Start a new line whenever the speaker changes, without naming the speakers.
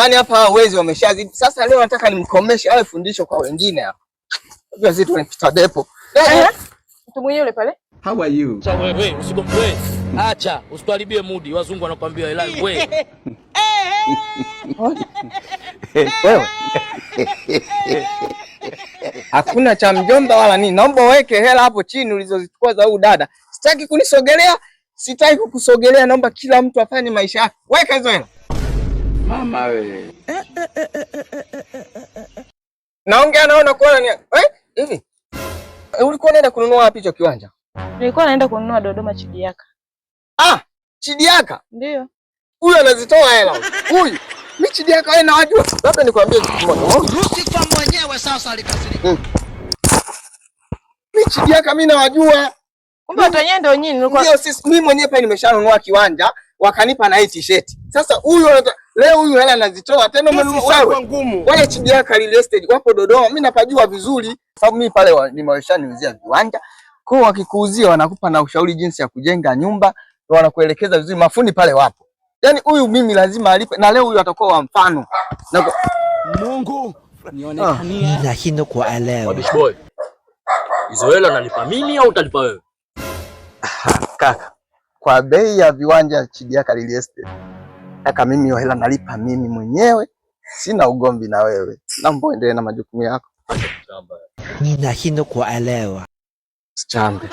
Yaani hapa hawezi, wameshazidi. Sasa leo nataka nimkomeshe awe fundisho kwa wengine hapa. Unajua sisi tunapita depo.
Mtu mwenyewe yule pale.
How are you?
Sasa wewe usikomplain. Acha, usituharibie mood. Wazungu wanakuambia wewe.
Wewe. Hakuna cha mjomba wala nini. Naomba uweke hela hapo chini ulizozichukua za huyu dada. Sitaki kunisogelea, sitaki kukusogelea, naomba kila mtu afanye maisha yake. Weka hizo hela.
Mama wewe.
Naongea naona kuona ni hivi. Ulikuwa unaenda kununua wapi hicho kiwanja?
Nilikuwa naenda kununua Dodoma Chidiaka.
Chidiaka?
Ndio.
Huyu anazitoa hela. Huyu. Mimi Chidiaka wewe nawajua. Labda nikwambie kitu kimoja.
Rusi kwa mwenyewe sasa alikasirika.
Mimi Chidiaka mimi nawajua.
Kumbe watanyewe ndio nyinyi nilikuwa.
Ndio sisi, mimi mwenyewe pale nimeshanunua kiwanja, wakanipa na hii t-shirt. Sasa huyu leo huyu hela anazitoa tena umenunua wewe. Wale Chidiaka real estate wapo Dodoma, mimi napajua vizuri sababu mimi pale nimewashaniuzia viwanja. Kwa hiyo wakikuuzia wanakupa na ushauri jinsi ya kujenga nyumba, wanakuelekeza vizuri, mafundi pale wapo. Yaani huyu mimi lazima alipe na leo huyu atakuwa wa mfano.
Mungu nionekanie.
Na hino kwa leo.
Badish boy. Hizo hela nalipa mimi au utalipa wewe?
Kaka, kwa bei ya viwanja Chidiaka real estate, kaka mimi hiyo hela nalipa mimi mwenyewe, sina ugomvi na wewe. Naomba uendelee na majukumu yako.
Nina hino kwa leo.
Sichambe.